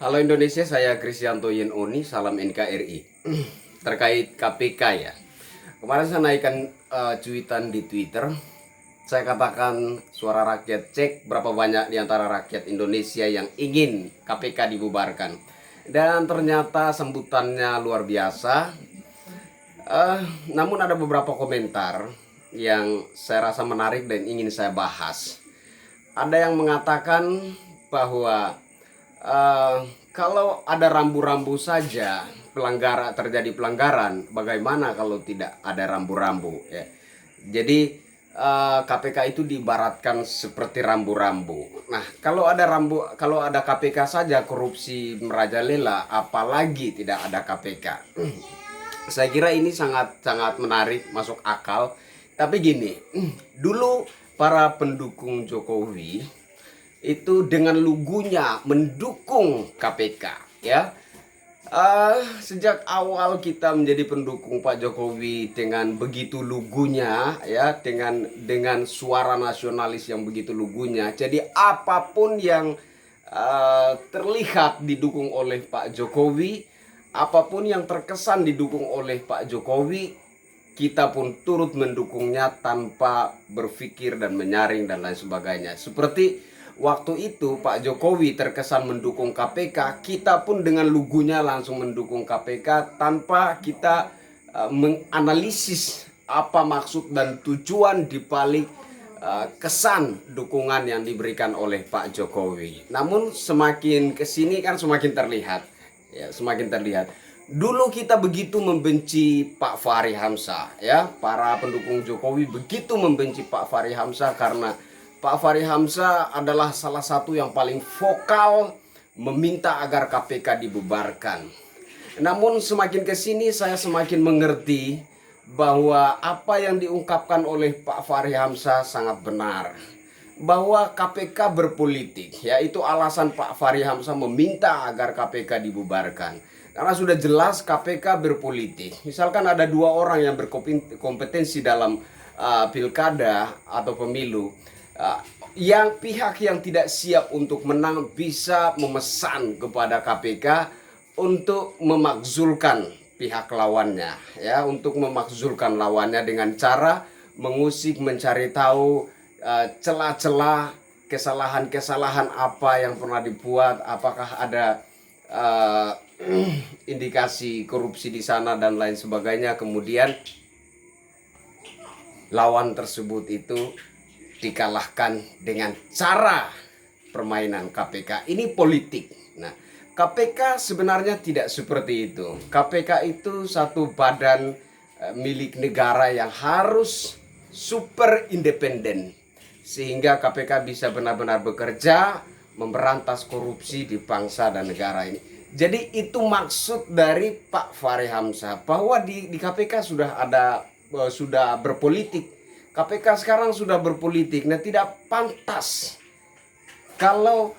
Halo Indonesia, saya Krisyanto Yenoni, salam NKRI. Terkait KPK ya. Kemarin saya naikkan cuitan di Twitter. Saya katakan suara rakyat, cek berapa banyak di antara rakyat Indonesia yang ingin KPK dibubarkan. Dan ternyata sambutannya luar biasa. Namun ada beberapa komentar yang saya rasa menarik dan ingin saya bahas. Ada yang mengatakan bahwa kalau ada rambu-rambu saja terjadi pelanggaran, bagaimana kalau tidak ada rambu-rambu ya. Jadi KPK itu diibaratkan seperti rambu-rambu. Nah, kalau ada KPK saja korupsi merajalela, apalagi tidak ada KPK. Saya kira ini sangat sangat menarik, masuk akal. Tapi gini, dulu para pendukung Jokowi itu dengan lugunya mendukung KPK ya. Sejak awal kita menjadi pendukung Pak Jokowi dengan begitu lugunya ya, dengan suara nasionalis yang begitu lugunya. Jadi apapun yang terlihat didukung oleh Pak Jokowi, apapun yang terkesan didukung oleh Pak Jokowi, kita pun turut mendukungnya tanpa berpikir dan menyaring dan lain sebagainya. Seperti waktu itu Pak Jokowi terkesan mendukung KPK, kita pun dengan lugunya langsung mendukung KPK tanpa kita menganalisis apa maksud dan tujuan dibalik kesan dukungan yang diberikan oleh Pak Jokowi. Namun semakin kesini kan semakin terlihat, ya semakin terlihat. Dulu kita begitu membenci Pak Fahri Hamzah, ya para pendukung Jokowi begitu membenci Pak Fahri Hamzah karena Pak Fahri Hamzah adalah salah satu yang paling vokal meminta agar KPK dibubarkan. Namun semakin kesini saya semakin mengerti bahwa apa yang diungkapkan oleh Pak Fahri Hamzah sangat benar. Bahwa KPK berpolitik, yaitu alasan Pak Fahri Hamzah meminta agar KPK dibubarkan. Karena sudah jelas KPK berpolitik. Misalkan ada dua orang yang berkompetensi dalam pilkada atau pemilu. Yang pihak yang tidak siap untuk menang bisa memesan kepada KPK untuk memakzulkan pihak lawannya, ya, untuk memakzulkan lawannya dengan cara mengusik, mencari tahu celah-celah kesalahan-kesalahan apa yang pernah dibuat, apakah ada indikasi korupsi di sana dan lain sebagainya. Kemudian lawan tersebut itu dikalahkan dengan cara permainan KPK. Ini politik. Nah, KPK sebenarnya tidak seperti itu. KPK itu satu badan milik negara yang harus super independen. Sehingga KPK bisa benar-benar bekerja memberantas korupsi di bangsa dan negara ini. Jadi itu maksud dari Pak Fahri Hamzah bahwa di KPK sudah berpolitik. KPK sekarang sudah berpolitik. Nah, tidak pantas kalau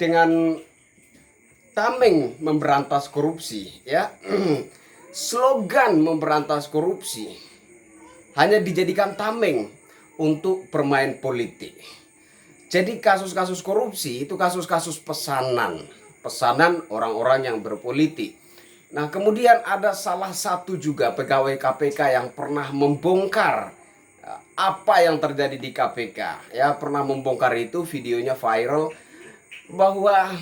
dengan tameng memberantas korupsi, ya, slogan memberantas korupsi hanya dijadikan tameng untuk bermain politik. Jadi kasus-kasus korupsi itu kasus-kasus pesanan orang-orang yang berpolitik. Nah, kemudian ada salah satu juga pegawai KPK yang pernah membongkar apa yang terjadi di KPK. Ya, pernah membongkar itu, videonya viral, bahwa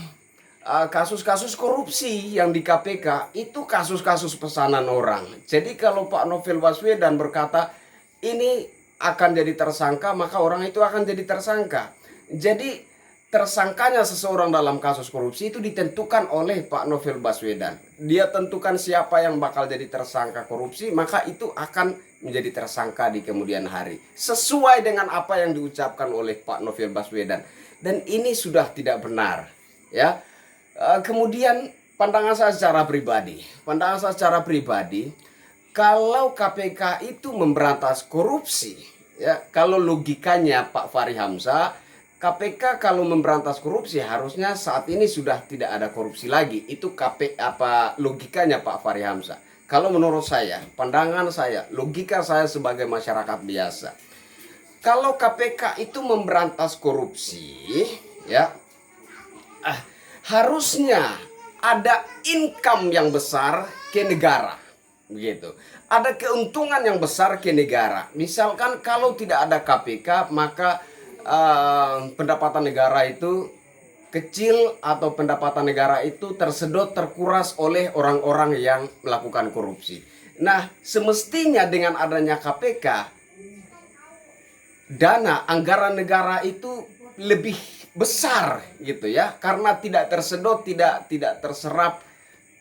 kasus-kasus korupsi yang di KPK itu kasus-kasus pesanan orang. Jadi kalau Pak Novel Baswedan berkata ini akan jadi tersangka, maka orang itu akan jadi tersangka. Jadi tersangkanya seseorang dalam kasus korupsi itu ditentukan oleh Pak Novel Baswedan. Dia tentukan siapa yang bakal jadi tersangka korupsi, maka itu akan menjadi tersangka di kemudian hari. Sesuai dengan apa yang diucapkan oleh Pak Novel Baswedan. Dan ini sudah tidak benar. Ya. Kemudian pandangan saya secara pribadi, kalau KPK itu memberantas korupsi, ya, kalau logikanya Pak Fahri Hamzah, KPK kalau memberantas korupsi harusnya saat ini sudah tidak ada korupsi lagi. Itu logikanya Pak Fahri Hamzah. Kalau menurut saya, pandangan saya, logika saya sebagai masyarakat biasa. Kalau KPK itu memberantas korupsi, ya, harusnya ada income yang besar ke negara, begitu. Ada keuntungan yang besar ke negara. Misalkan kalau tidak ada KPK, maka pendapatan negara itu kecil atau pendapatan negara itu tersedot, terkuras oleh orang-orang yang melakukan korupsi. Nah, semestinya dengan adanya KPK, dana anggaran negara itu lebih besar gitu ya, karena tidak tersedot, tidak terserap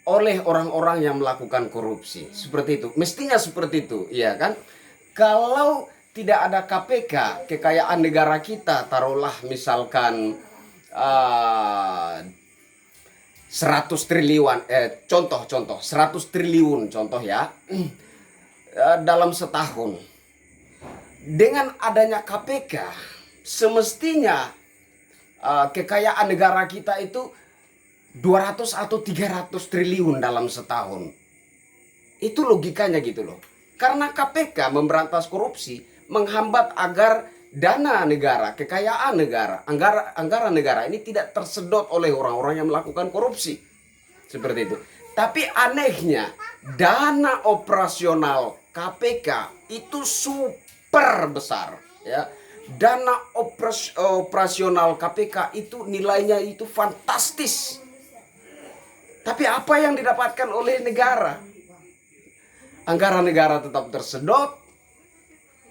oleh orang-orang yang melakukan korupsi. Seperti itu. Mestinya seperti itu, ya kan? Kalau tidak ada KPK, kekayaan negara kita taruhlah misalkan 100 triliun, contoh 100 triliun contoh ya, dalam setahun. Dengan adanya KPK, semestinya kekayaan negara kita itu 200 atau 300 triliun dalam setahun. Itu logikanya gitu loh. Karena KPK memberantas korupsi, menghambat agar dana negara, kekayaan negara, anggaran negara ini tidak tersedot oleh orang-orang yang melakukan korupsi. Seperti itu. Tapi anehnya, dana operasional KPK itu super besar, ya. Dana operasional KPK itu nilainya itu fantastis. Tapi apa yang didapatkan oleh negara? Anggaran negara tetap tersedot,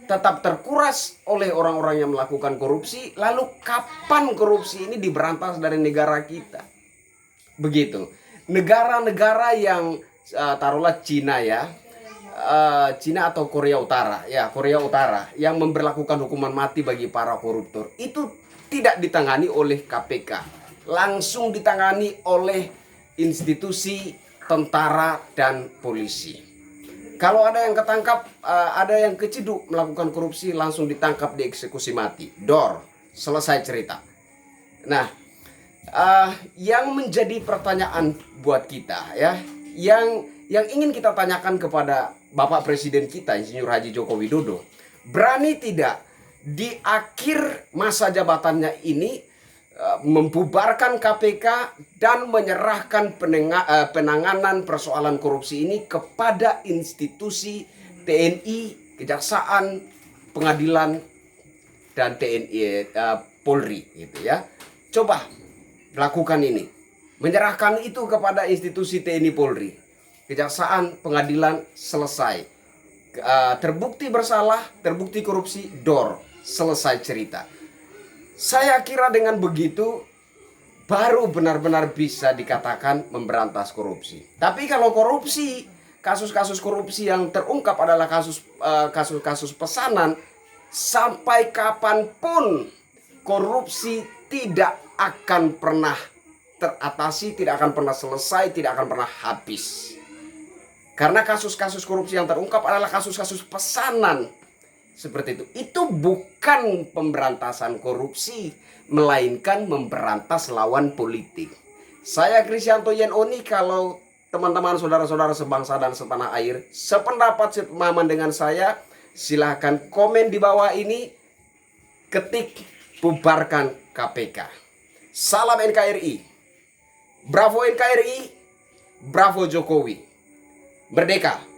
tetap terkuras oleh orang-orang yang melakukan korupsi. Lalu kapan korupsi ini diberantas dari negara kita? Begitu. Negara-negara yang taruhlah Cina ya, Cina atau Korea Utara, ya Korea Utara yang memberlakukan hukuman mati bagi para koruptor, itu tidak ditangani oleh KPK, langsung ditangani oleh institusi tentara dan polisi. Kalau ada yang ketangkap, ada yang keciduk melakukan korupsi, langsung ditangkap, dieksekusi mati. Dor, selesai cerita. Nah, yang menjadi pertanyaan buat kita ya, yang ingin kita tanyakan kepada Bapak Presiden kita, Insinyur Haji Joko Widodo, berani tidak di akhir masa jabatannya ini membubarkan KPK dan menyerahkan penanganan persoalan korupsi ini kepada institusi TNI, Kejaksaan, Pengadilan, dan TNI, Polri gitu ya. Coba lakukan ini, menyerahkan itu kepada institusi TNI, Polri, Kejaksaan, Pengadilan, selesai. Terbukti bersalah, terbukti korupsi, dor, selesai cerita. Saya kira dengan begitu baru benar-benar bisa dikatakan memberantas korupsi. Tapi kalau korupsi, kasus-kasus korupsi yang terungkap adalah kasus-kasus pesanan, sampai kapanpun korupsi tidak akan pernah teratasi, tidak akan pernah selesai, tidak akan pernah habis. Karena kasus-kasus korupsi yang terungkap adalah kasus-kasus pesanan. Seperti itu. Itu bukan pemberantasan korupsi, melainkan memberantas lawan politik. Saya Krisyanto Yenoni, kalau teman-teman saudara-saudara sebangsa dan setanah air sependapat, sepemahaman dengan saya, silahkan komen di bawah ini, ketik bubarkan KPK. Salam NKRI. Bravo NKRI, bravo Jokowi. Merdeka!